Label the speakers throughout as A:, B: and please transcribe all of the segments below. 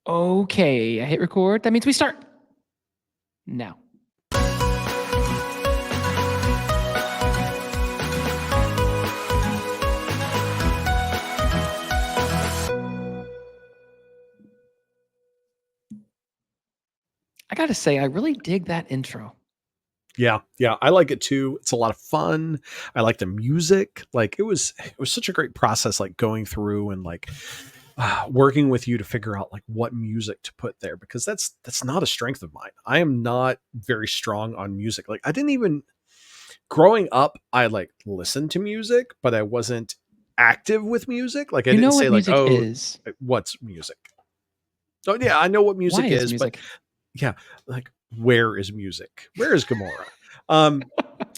A: Okay, I hit record. That means we start now. I gotta say, I really dig that intro.
B: Yeah, I like it too. It's a lot of fun. I like the music. Like it was such a great process, like going through and like working with you to figure out like what music to put there, because that's not a strength of mine. I am not very strong on music. Like I didn't even growing up. I like listened to music, but I wasn't active with music. Like I
A: You
B: didn't
A: know
B: say
A: what
B: like,
A: music
B: oh,
A: is?
B: what's music? Oh yeah, I know what
A: Why
B: music
A: is
B: is, but
A: music?
B: yeah, like where is music? Where is Gamora? Um,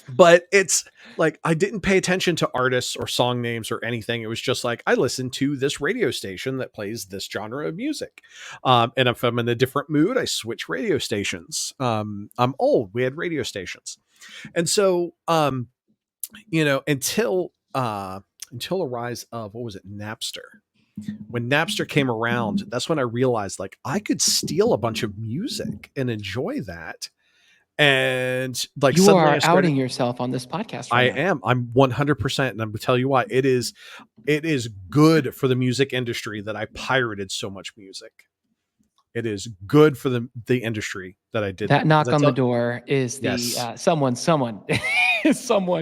B: but it's like I didn't pay attention to artists or song names or anything. It was just like I listened to this radio station that plays this genre of music, and if I'm in a different mood, I switch radio stations. I'm old. We had radio stations, and so until the rise of what was it, Napster. When Napster came around, that's when I realized like I could steal a bunch of music and enjoy that. And like
A: You
B: suddenly I
A: are
B: started
A: outing yourself on this podcast right
B: I
A: now.
B: am. I'm 100%. And I'm going to tell you why. It is good for the music industry that I pirated so much music. It is good for the industry that I did
A: That
B: that, because
A: knock
B: I
A: on the
B: tell
A: door is the
B: yes.
A: someone, someone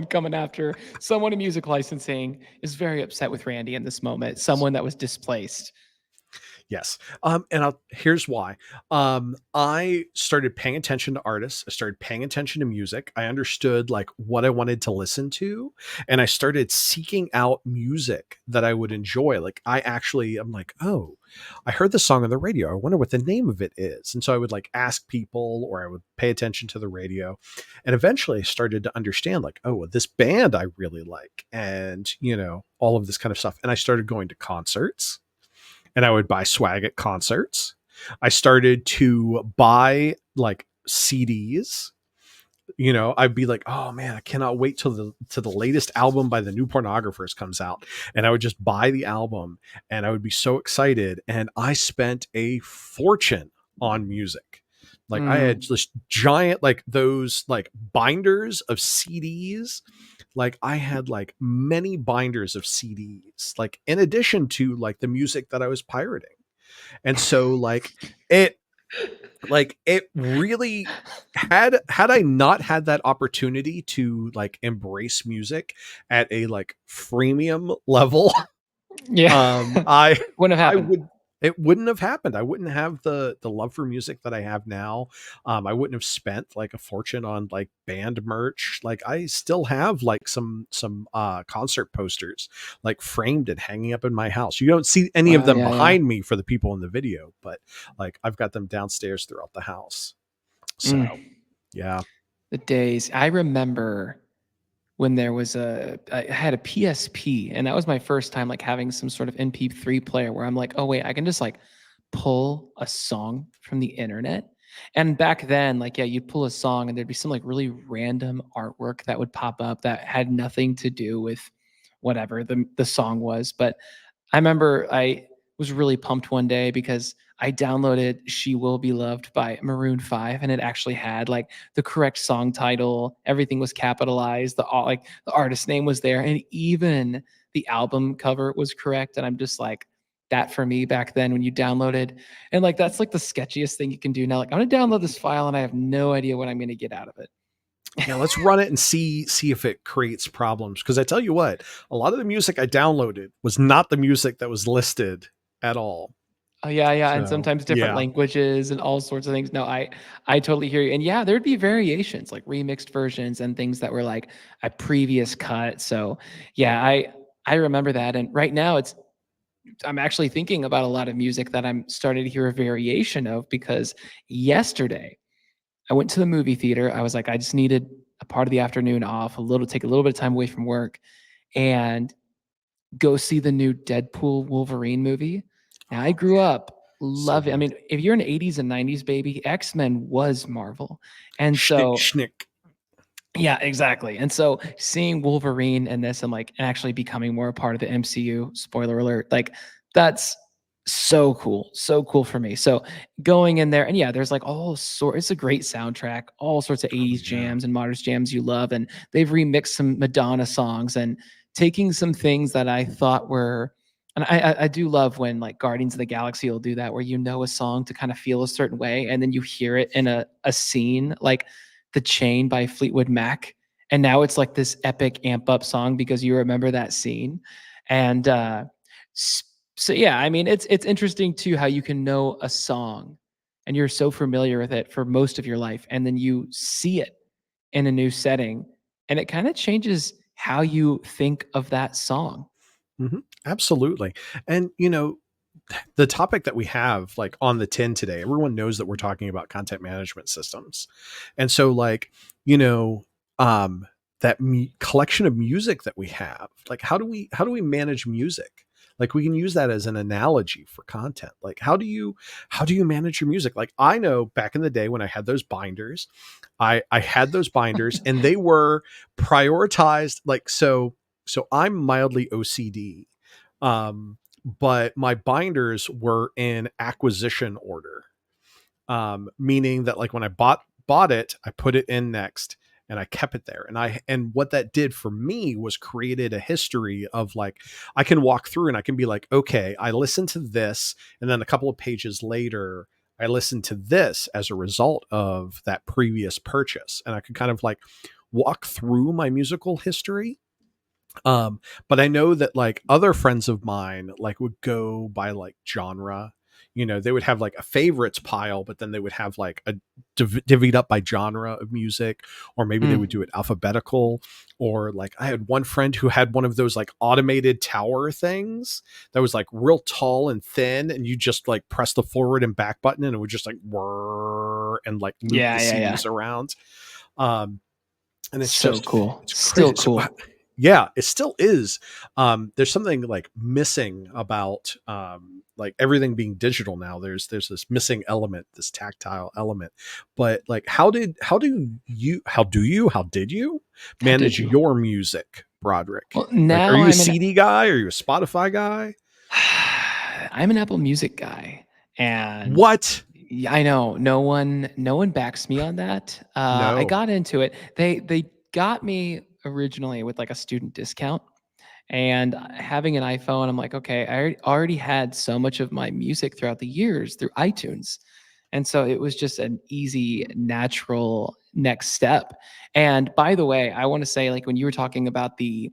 A: coming after someone in music licensing is very upset with Randy in this moment.
B: Yes.
A: Someone that was displaced.
B: Yes. Here's why. I started paying attention to artists. I started paying attention to music. I understood like what I wanted to listen to, and I started seeking out music that I would enjoy. Like I'm like, oh, I heard the song on the radio. I wonder what the name of it is. And so I would like ask people, or I would pay attention to the radio, and eventually I started to understand like, oh, this band I really like, and all of this kind of stuff. And I started going to concerts, and I would buy swag at concerts. I started to buy like CDs. I'd be like, oh man, I cannot wait till the latest album by the New Pornographers comes out. And I would just buy the album, and I would be so excited. And I spent a fortune on music. Like I had
A: Mm.
B: just giant, like those like binders of CDs. Like I had like many binders of CDs, like in addition to like the music that I was pirating. And so it it really had I not had that opportunity to like embrace music at a like freemium level,
A: Yeah.
B: I
A: Wouldn't have
B: I
A: happened.
B: would it wouldn't have happened. I wouldn't have the love for music that I have now. I wouldn't have spent like a fortune on like band merch. Like I still have like some concert posters like framed and hanging up in my house. You don't see any of
A: Wow,
B: them
A: yeah, yeah.
B: behind me for the people in the video, but like I've got them downstairs throughout the house. So
A: Mm.
B: yeah.
A: The days. I remember when I had a PSP, and that was my first time like having some sort of MP3 player where I'm like, oh wait, I can just like pull a song from the internet. And back then, like, yeah, you'd pull a song and there'd be some like really random artwork that would pop up that had nothing to do with whatever the song was. But I remember I was really pumped one day because I downloaded "She Will Be Loved" by Maroon 5, and it actually had like the correct song title. Everything was capitalized. The artist name was there, and even the album cover was correct. And I'm just like, that for me back then when you downloaded, and like that's like the sketchiest thing you can do now. Like I'm gonna download this file and I have no idea what I'm gonna get out of it.
B: Yeah, let's run it and see if it creates problems. Because I tell you what, a lot of the music I downloaded was not the music that was listed at all.
A: Oh yeah, yeah, and
B: So
A: sometimes different
B: yeah,
A: languages and all sorts of things. No, I totally hear you. And yeah, there'd be variations, like remixed versions and things that were like a previous cut. So yeah, I remember that. And right now I'm actually thinking about a lot of music that I'm starting to hear a variation of because yesterday I went to the movie theater. I was like, I just needed a part of the afternoon off, take a little bit of time away from work and go see the new Deadpool Wolverine movie. Now, I grew up
B: so
A: loving, I
B: good.
A: mean, if you're an 80s and 90s baby, X-Men was Marvel. And
B: Schnick
A: so,
B: schnick.
A: yeah, exactly. And so seeing Wolverine and this and like and actually becoming more a part of the MCU, spoiler alert, like that's So cool for me. So going in there, and yeah, there's like all sort. It's a great soundtrack, all sorts of
B: Oh
A: 80s
B: yeah.
A: jams and modern jams you love, and they've remixed some Madonna songs and taking some things that I thought were. And I do love when like Guardians of the Galaxy will do that, where you know a song to kind of feel a certain way, and then you hear it in a scene like "The Chain" by Fleetwood Mac, and now it's like this epic amp up song because you remember that scene, and so yeah, I mean, it's interesting too how you can know a song and you're so familiar with it for most of your life, and then you see it in a new setting, and it kind of changes how you think of that song.
B: Absolutely. And the topic that we have like on the tin today, everyone knows that we're talking about content management systems. And so like, you know, um that collection of music that we have, like how do we manage music? Like we can use that as an analogy for content. Like how do you manage your music? Like I know back in the day when I had those binders, I had those binders and they were prioritized like so I'm mildly OCD. But my binders were in acquisition order, meaning that like when I bought it, I put it in next and I kept it there. And what that did for me was created a history of like I can walk through and I can be like, okay, I listened to this, and then a couple of pages later, I listened to this as a result of that previous purchase, and I could kind of like walk through my musical history. But I know that like other friends of mine like would go by like genre. They would have like a favorites pile, but then they would have like a divvied up by genre of music, or maybe they would
A: Mm.
B: do it alphabetical. Or like I had one friend who had one of those like automated tower things that was like real tall and thin, and you just like press the forward and back button, and it would just like whir and like loop the
A: Yeah, yeah, yeah.
B: CDs around. Um, and it's
A: So
B: just
A: cool.
B: it's
A: Still
B: crazy. So
A: cool.
B: yeah, it still is. There's something like missing about like everything being digital now. There's this missing element, this tactile element. But like how did you
A: How did
B: manage
A: you?
B: your music, Broderick?
A: Well,
B: Like are
A: now
B: you a
A: I'm an
B: CD guy? Are you a Spotify guy?
A: I'm an Apple Music guy, and
B: What?
A: yeah, I know no one backs me on that. I
B: No.
A: got into it. They got me originally with like a student discount, and having an iPhone, I'm like, okay, I already had so much of my music throughout the years through iTunes. And so it was just an easy, natural next step. And by the way, I want to say, like, when you were talking about the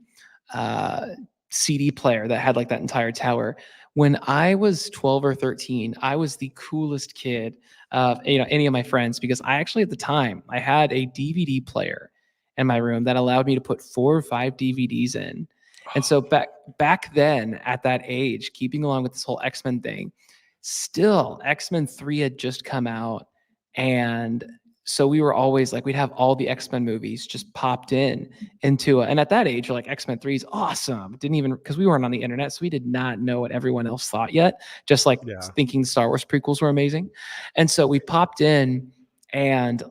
A: uh, CD player that had like that entire tower, when I was 12 or 13, I was the coolest kid of any of my friends because I actually at the time I had a DVD player in my room that allowed me to put 4 or 5 DVDs in. And so back then at that age, keeping along with this whole X-Men thing, still X-Men 3 had just come out. And so we were always like, we'd have all the X-Men movies just popped into and at that age, you're like, X-Men 3 is awesome. Didn't even because we weren't on the internet, so we did not know what everyone else thought yet. Just like
B: Yeah.
A: thinking Star Wars prequels were amazing. And so we popped in and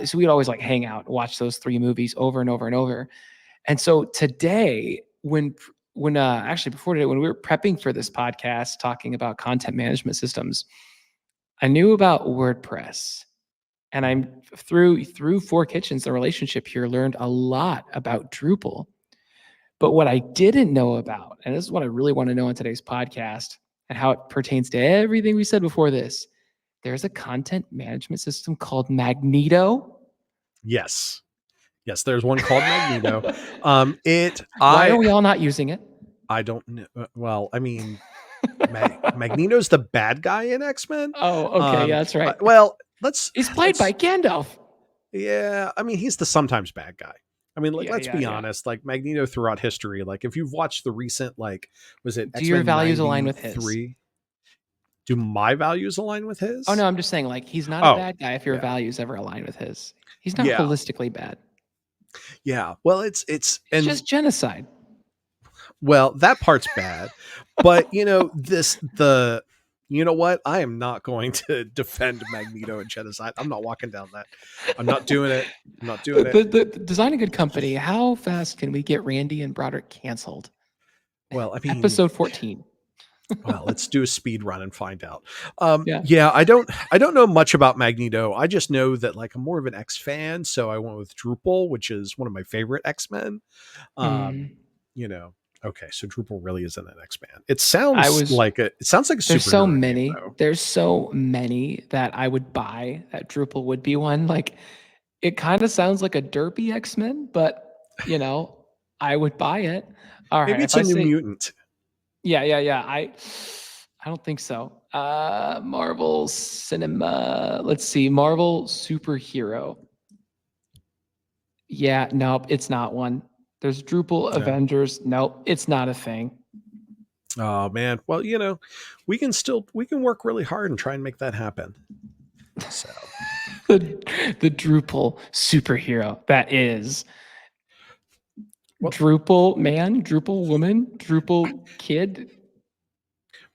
A: so we'd always like hang out, watch those 3 movies over and over and over. And so today, when actually before today, when we were prepping for this podcast, talking about content management systems, I knew about WordPress, and
B: Mhm.
A: I'm through Four Kitchens, the relationship here, learned a lot about Drupal. But what I didn't know about, and this is what I really want to know on today's podcast, and how it pertains to everything we said before this, there's a content management system called Magneto.
B: Yes. Yes, there's one called Magneto. It
A: Why are
B: I
A: we all not using it?
B: I don't know. Well, I mean, Magneto's the bad guy in X-Men.
A: Oh, okay, yeah, that's right.
B: Well, let's
A: He's played by
B: let's
A: Gandalf.
B: yeah, I mean, he's the sometimes bad guy. I mean, like
A: Yeah,
B: let's
A: yeah,
B: be
A: yeah.
B: honest, like Magneto throughout history, like if you've watched the recent like was it
A: Do your
B: X-Men
A: values align with his?
B: 93? Do my values align with
A: Oh,
B: his?
A: no, I'm just saying, like, he's not a
B: Oh,
A: bad guy if your
B: yeah.
A: values ever align with his. He's not
B: Yeah.
A: holistically bad.
B: Yeah. Well, it's
A: It's
B: and
A: just genocide.
B: well, that part's bad. But you know what? I am not going to defend Magneto and genocide. I'm not walking down that. I'm not doing it. I'm not doing it.
A: The Design a Good Company, how fast can we get Randy and Broderick canceled?
B: Well, I mean,
A: Episode 14.
B: Well, let's do a speed run and find out.
A: Yeah.
B: Yeah, I don't know much about Magneto. I just know that like I'm more of an X fan, so I went with Drupal, which is one of my favorite X-Men. Um,
A: Mm.
B: you know, okay, so Drupal really isn't an X-Man.
A: I was
B: It sounds like a
A: There's so
B: superhero name
A: many.
B: though.
A: There's so many that I would buy that Drupal would be one. Like it kind of sounds like a derpy X-Men, but I would buy it. All right,
B: Maybe
A: if
B: it's a
A: I
B: new
A: say
B: mutant.
A: yeah, yeah, yeah. I don't think so. Marvel Cinema. Let's see. Marvel superhero. Yeah, nope, it's not one. There's Drupal
B: No.
A: Avengers. Nope, it's not a thing.
B: Oh man. Well, we can work really hard and try and make that happen. So,
A: the, the Drupal superhero. That is
B: well,
A: Drupal man, Drupal woman, Drupal kid,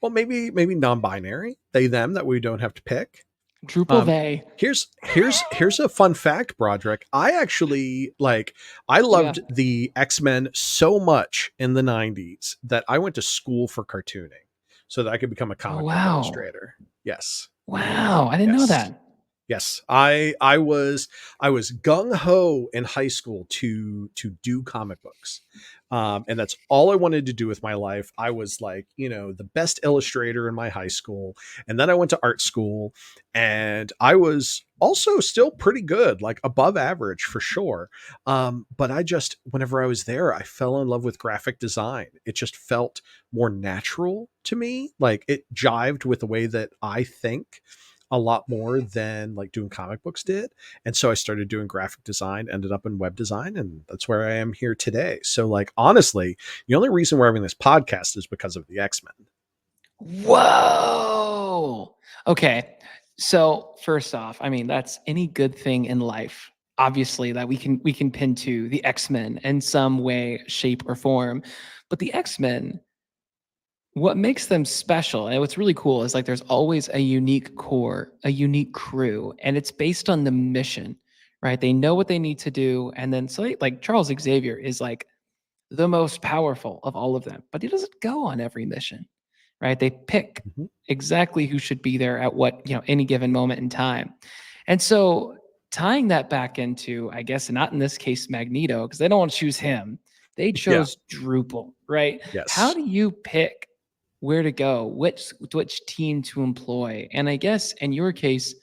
B: well, maybe non-binary, they them that we don't have to pick.
A: Drupal
B: Um,
A: they.
B: here's a fun fact, Broderick. I
A: Yeah.
B: loved the X-Men so much in the 90s that I went to school for cartooning so that I could become a
A: Oh
B: comic book
A: wow.
B: illustrator. Yes.
A: Wow. I didn't know
B: Yes.
A: that.
B: Yes, I was gung ho in high school to do comic books, and that's all I wanted to do with my life. I was like, the best illustrator in my high school, and then I went to art school, and I was also still pretty good, like above average for sure. But whenever I was there, I fell in love with graphic design. It just felt more natural to me, like it jived with the way that I think a lot more than like doing comic books did. And so I started doing graphic design, ended up in web design, and that's where I am here today. So like honestly, the only reason we're having this podcast is because of the X-Men.
A: Whoa. Okay. So first off, I mean, that's any good thing in life, obviously, that we can pin to the X-Men in some way, shape, or form. But the X-Men, what makes them special and what's really cool is like there's always a unique core, a unique crew, and it's based on the mission, right? They know what they need to do. And then so like Charles Xavier is like the most powerful of all of them, but he doesn't go on every mission, right? They pick
B: Mhm.
A: exactly who should be there at what, any given moment in time. And so tying that back into, I guess, not in this case, Magneto, because they don't want to choose him. They
B: Yeah.
A: chose Drupal, right? How
B: Yes.
A: do you pick where to go, which team to employ? And I guess in your case,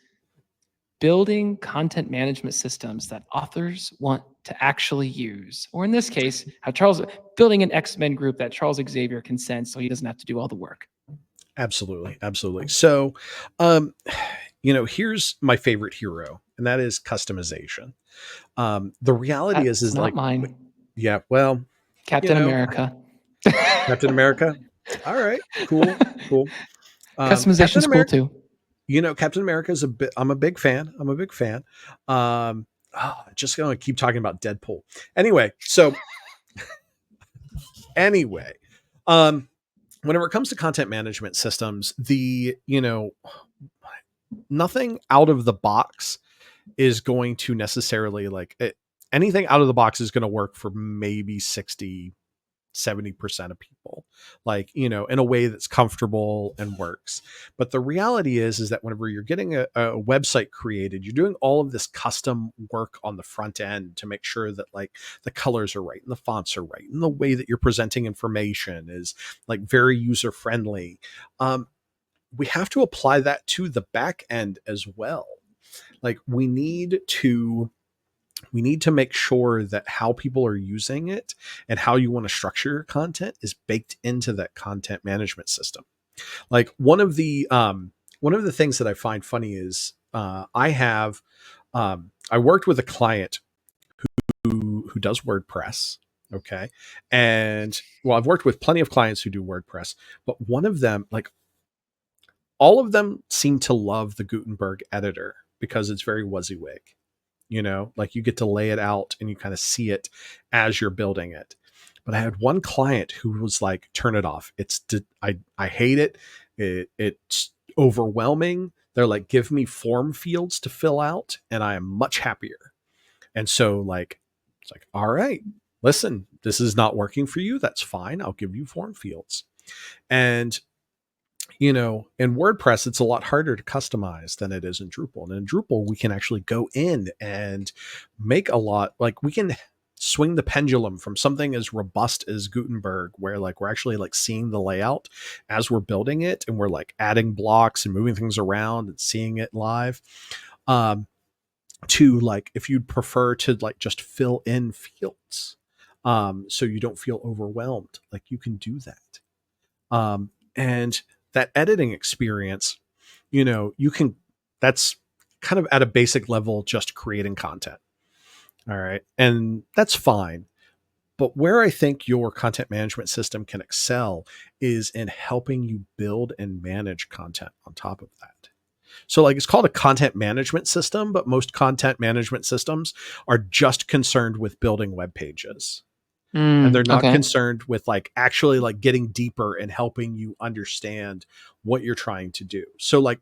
A: building content management systems that authors want to actually use. Or in this case, how Charles building an X-Men group that Charles Xavier can send so he doesn't have to do all the work.
B: Absolutely. Absolutely. So, um, here's my favorite hero, and that is customization. The reality
A: That's
B: is
A: not
B: like,
A: mine.
B: yeah, well, you
A: Captain
B: know,
A: America.
B: Captain America. All right, cool, cool. Captain
A: Customization's cool
B: America,
A: too.
B: Captain America is a bit. I'm a big fan. I'm a big fan. Just gonna keep talking about Deadpool. Anyway, anyway, um, whenever it comes to content management systems, nothing out of the box is going to necessarily anything out of the box is going to work for maybe 60-70% of people, like, in a way that's comfortable and works. But the reality is that whenever you're getting a website created, you're doing all of this custom work on the front end to make sure that like the colors are right and the fonts are right and the way that you're presenting information is like very user friendly. We have to apply that to the back end as well. Like we need to make sure that how people are using it and how you want to structure your content is baked into that content management system. Like one of the things that I find funny is I worked with a client who does WordPress. Okay. And well, I've worked with plenty of clients who do WordPress, but one of them, like all of them seem to love the Gutenberg editor because it's very WYSIWYG. Like you get to lay it out and you kind of see it as you're building it. But I had one client who was like, turn it off. I hate it. It's overwhelming. They're like, give me form fields to fill out and I am much happier. And so like, it's like, all right, listen, this is not working for you. That's fine. I'll give you form fields. And In WordPress, it's a lot harder to customize than it is in Drupal. And in Drupal, we can actually go in and make a lot, like we can swing the pendulum from something as robust as Gutenberg, where like we're actually like seeing the layout as we're building it, and we're like adding blocks and moving things around and seeing it live. Um, to like if you'd prefer to like just fill in fields, so you don't feel overwhelmed, like you can do that. And that editing experience, you can, that's kind of at a basic level, just creating content. All right. And that's fine. But where I think your content management system can excel is in helping you build and manage content on top of that. So, like, it's called a content management system, but most content management systems are just concerned with building web pages, and they're not
A: Okay.
B: concerned with like actually like getting deeper and helping you understand what you're trying to do. So like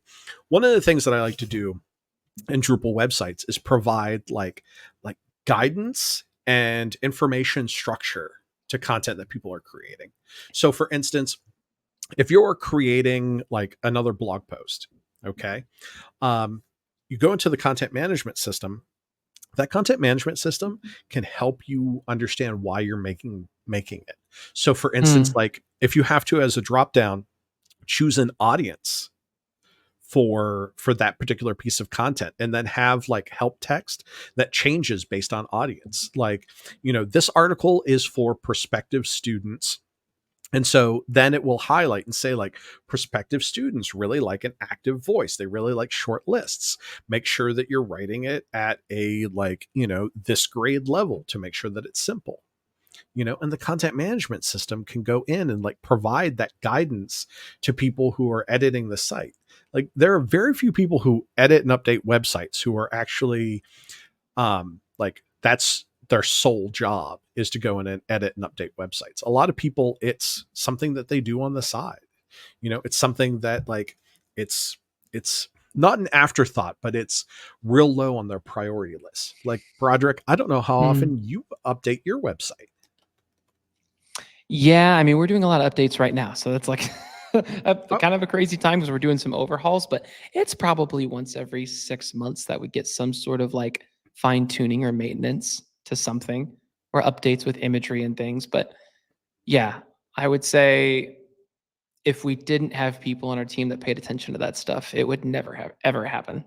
B: one of the things that I like to do in Drupal websites is provide like guidance and information structure to content that people are creating. So for instance, if you're creating like another blog post, okay, um, you go into the content management system. That content management system can help you understand why you're making it. So for instance,
A: Mm,
B: like if you have to, as a drop down, choose an audience for that particular piece of content, and then have like help text that changes based on audience, like, this article is for prospective students, and so then it will highlight and say, like, prospective students really like an active voice. They really like short lists. Make sure that you're writing it at a, like, this grade level to make sure that it's simple. And the content management system can go in and like provide that guidance to people who are editing the site. Like, there are very few people who edit and update websites who are actually like that's their sole job, is to go in and edit and update websites. A lot of people, it's something that they do on the side. It's something that like it's not an afterthought, but it's real low on their priority list. Like, Broderick, I don't know how
A: mm.
B: often you update your website.
A: Yeah, I mean, we're doing a lot of updates right now, so that's like
B: Oh,
A: kind of a crazy time because we're doing some overhauls. But it's probably once every 6 months that we get some sort of like fine tuning or maintenance to something, or updates with imagery and things. But yeah, I would say if we didn't have people on our team that paid attention to that stuff, it would never have ever happen.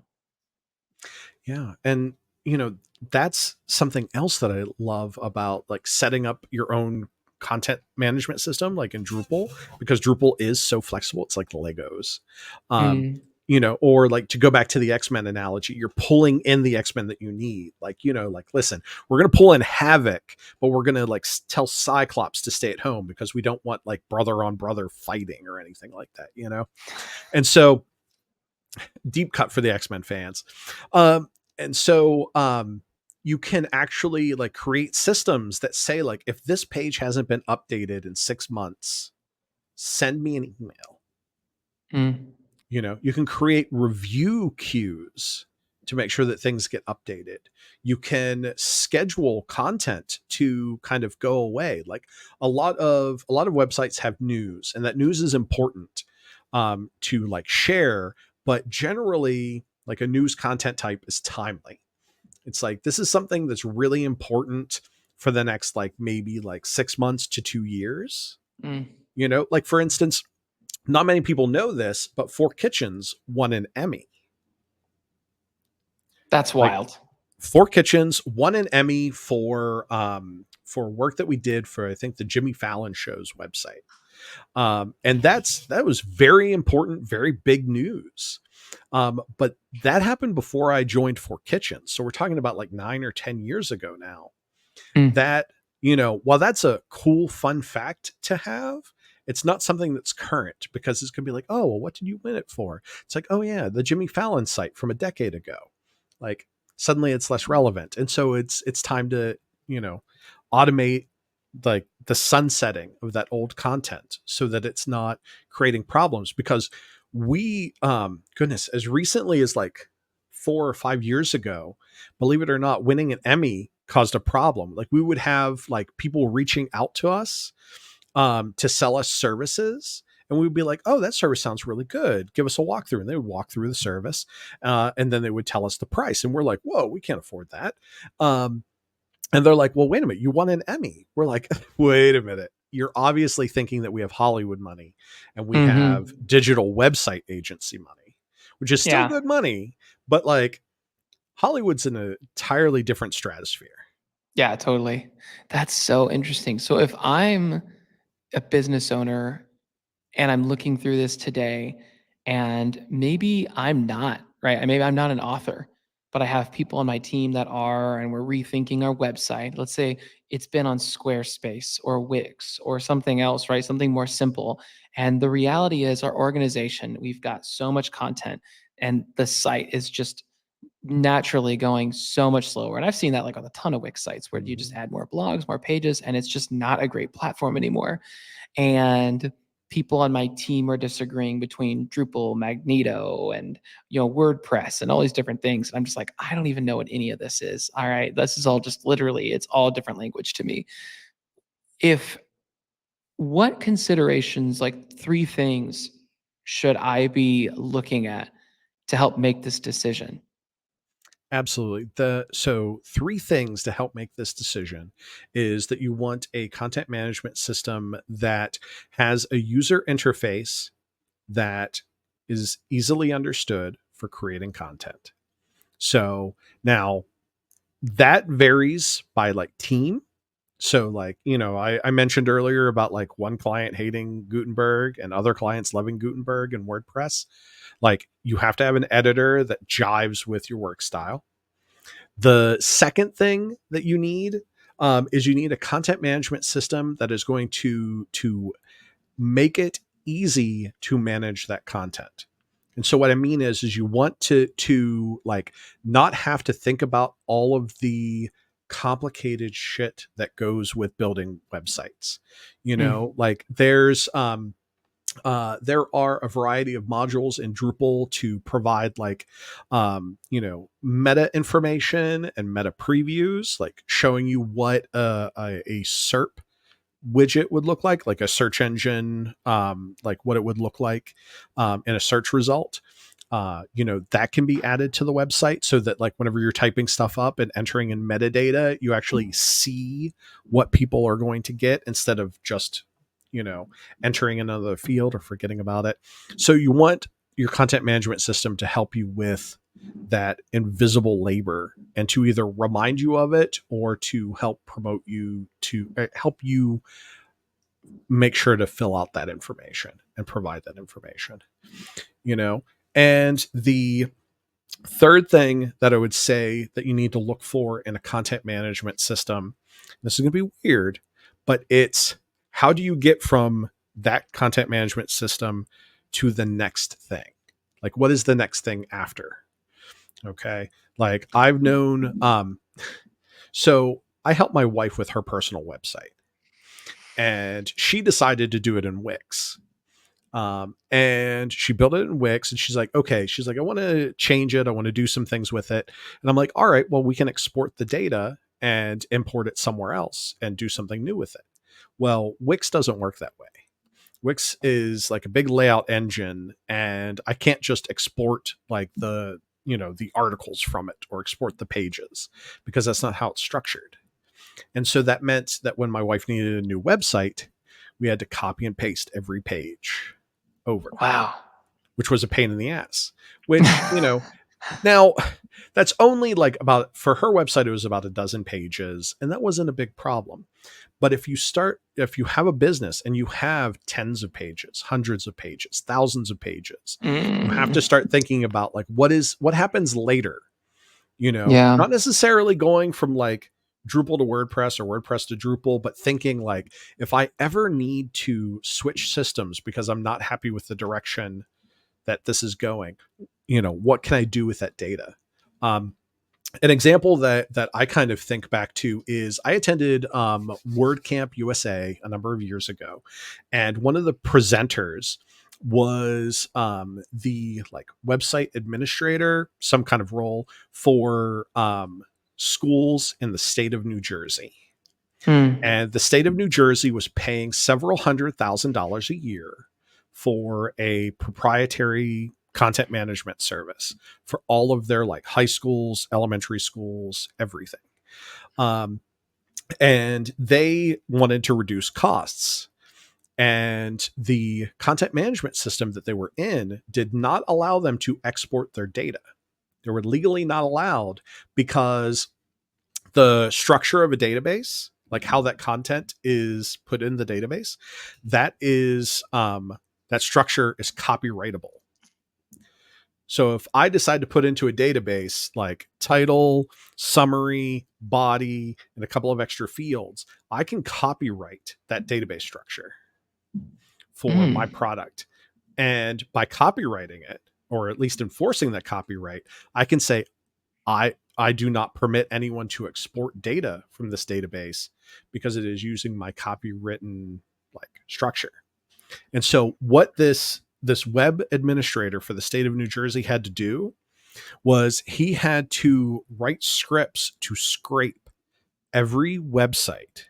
B: yeah. And that's something else that I love about like setting up your own content management system, like in Drupal, because Drupal is so flexible. It's like Legos. Um,
A: Mm,
B: or like, to go back to the X-Men analogy, you're pulling in the X-Men that you need. Like, like, listen, we're going to pull in Havoc, but we're going to like tell Cyclops to stay at home because we don't want like brother on brother fighting or anything like that. And so, deep cut for the X-Men fans. And so you can actually like create systems that say, like, if this page hasn't been updated in 6 months, send me an email.
A: mm,
B: You can create review queues to make sure that things get updated. You can schedule content to kind of go away. Like, a lot of websites have news, and that news is important to like share, but generally, like, a news content type is timely. It's like, this is something that's really important for the next, like, maybe like 6 months to 2 years.
A: mm.
B: Like, for instance, not many people know this, but Four Kitchens won an Emmy.
A: That's
B: Like,
A: wild.
B: Four Kitchens won an Emmy for work that we did for, I think, the Jimmy Fallon show's website. And that was very important, very big news. But that happened before I joined Four Kitchens. So we're talking about like 9 or 10 years ago now.
A: Mm,
B: That, while that's a cool, fun fact to have, it's not something that's current, because it's going to be like, oh, well, what did you win it for? It's like, oh, yeah, the Jimmy Fallon site from a decade ago. Like, suddenly it's less relevant. And so it's time to, you know, automate like the sunsetting of that old content so that it's not creating problems. Because we, goodness, as recently as like 4 or 5 years ago, believe it or not, winning an Emmy caused a problem. Like, we would have like people reaching out to us to sell us services, And we would be like, oh, that service sounds really good. Give us a walkthrough. And they would walk through the service. And then they would tell us the price. And we're like, whoa, we can't afford that. Um, and they're like, well, wait a minute, you won an Emmy. We're like, wait a minute. You're obviously thinking that we have Hollywood money and we have
A: Mm-hmm.
B: digital website agency money, which is still
A: Yeah.
B: good money, but like Hollywood's in an entirely different stratosphere.
A: Yeah, totally. That's so interesting. So if I'm a business owner and I'm looking through this today, and maybe I'm not, right? Maybe I'm not an author, but I have people on my team that are, and we're rethinking our website. Let's say it's been on Squarespace or Wix or something else, right? Something more simple. And the reality is, our organization, we've got so much content, and the site is just naturally going so much slower. And I've seen that like on a ton of Wix sites where you just
B: Mhm.
A: add more blogs, more pages, and it's just not a great platform anymore. And people on my team are disagreeing between Drupal, Magneto, and WordPress and all these different things. And I'm just like, I don't even know what any of this is. All right, this is all just literally, it's all different language to me. If What considerations, like three things, should I be looking at to help make this decision?
B: Absolutely. So three things to help make this decision is that you want a content management system that has a user interface that is easily understood for creating content. So now that varies by like team. So like, I mentioned earlier about like one client hating Gutenberg and other clients loving Gutenberg and WordPress. Like you have to have an editor that jives with your work style. The second thing that you need is you need a content management system that is going to make it easy to manage that content. And so what I mean is you want to like not have to think about all of the complicated shit that goes with building websites.
A: Mm.
B: Like there are a variety of modules in Drupal to provide like, meta information and meta previews, like showing you what a SERP widget would look like a search engine, like what it would look like in a search result. That can be added to the website so that like whenever you're typing stuff up and entering in metadata, you actually see what people are going to get instead of just, you know, entering another field or forgetting about it. So you want your content management system to help you with that invisible labor and to either remind you of it or to help promote you to help you make sure to fill out that information and provide that information, you know? And the third thing that I would say that you need to look for in a content management system, this is going to be weird, but it's how do you get from that content management system to the next thing? Like, what is the next thing after? Okay. Like, I've known, so I help my wife with her personal website and she decided to do it in Wix. And she built it in Wix and she's like, okay, she's like, I want to change it. I want to do some things with it. And I'm like, all right, well, we can export the data and import it somewhere else and do something new with it. Well, Wix doesn't work that way. Wix is like a big layout engine and I can't just export like the articles from it or export the pages because that's not how it's structured. And so that meant that when my wife needed a new website, we had to copy and paste every page over,
A: Wow.
B: which was a pain in the ass. Which, now that's only like about for her website, it was about a dozen pages, and that wasn't a big problem. But if you have a business and you have tens of pages, hundreds of pages, thousands of pages, you have
A: Mm.
B: to start thinking about like what happens later,
A: Yeah.
B: not necessarily going from like Drupal to WordPress or WordPress to Drupal, but thinking like if I ever need to switch systems because I'm not happy with the direction that this is going, what can I do with that data? An example that I kind of think back to is I attended WordCamp USA a number of years ago, and one of the presenters was the like website administrator, some kind of role for schools in the state of New Jersey.
A: Mm.
B: And the state of New Jersey was paying several $100,000 a year for a proprietary content management service for all of their like high schools, elementary schools, everything. Um, and they wanted to reduce costs. And the content management system that they were in did not allow them to export their data. They were legally not allowed because the structure of a database, like how that content is put in the database, that is that structure is copyrightable. So if I decide to put into a database like title, summary, body, and a couple of extra fields, I can copyright that database structure for my
A: Mm.
B: product. And by copywriting it, or at least enforcing that copyright, I can say, I do not permit anyone to export data from this database because it is using my copywritten like structure. And so what this web administrator for the state of New Jersey had to do was he had to write scripts to scrape every website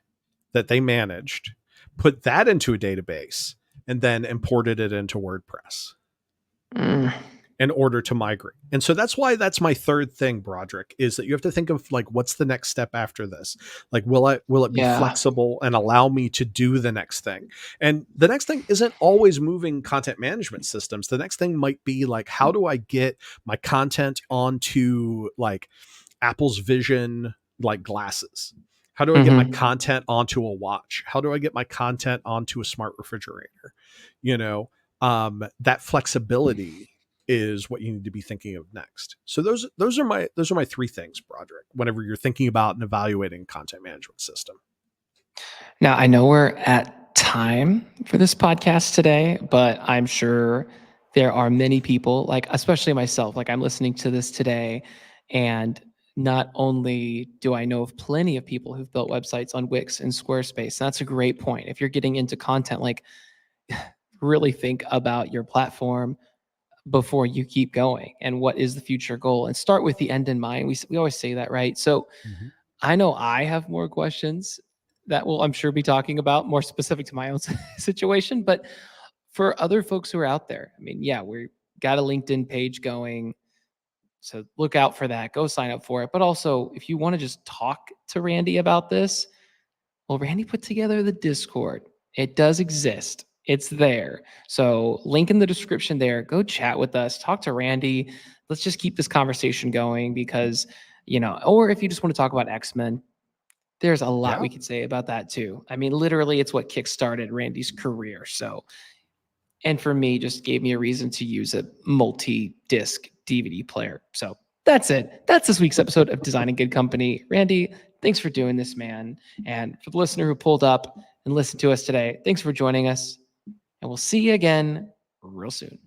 B: that they managed, put that into a database, and then imported it into WordPress
A: Mm.
B: in order to migrate. And so that's why that's my third thing, Broderick, is that you have to think of like, what's the next step after this? Like, will it be
A: Yeah.
B: flexible and allow me to do the next thing? And the next thing isn't always moving content management systems. The next thing might be like, how do I get my content onto like Apple's Vision, like glasses? How do I get my
A: Mm-hmm.
B: content onto a watch? How do I get my content onto a smart refrigerator? You know, that flexibility is what you need to be thinking of next. So those are my three things, Broderick, whenever you're thinking about and evaluating content management system.
A: Now, I know we're at time for this podcast today, but I'm sure there are many people, like especially myself, like I'm listening to this today, and not only do I know of plenty of people who've built websites on Wix and Squarespace. That's a great point. If you're getting into content, like really think about your platform before you keep going and what is the future goal, and start with the end in mind. We always say that, right? So
B: Mm-hmm.
A: I know I have more questions that we'll, I'm sure, be talking about more specific to my own situation. But for other folks who are out there, I mean, yeah, we got a LinkedIn page going. So look out for that. Go sign up for it. But also, if you want to just talk to Randy about this, well, Randy put together the Discord. It does exist. It's there. So link in the description there. Go chat with us. Talk to Randy. Let's just keep this conversation going because, or if you just want to talk about X-Men, there's a lot
B: Yeah.
A: we could say about that too. I mean, literally, it's what kickstarted Randy's career. So, and for me, just gave me a reason to use a multi-disc DVD player. So that's it. That's this week's episode of Designing Good Company. Randy, thanks for doing this, man. And for the listener who pulled up and listened to us today, thanks for joining us. And we'll see you again real soon.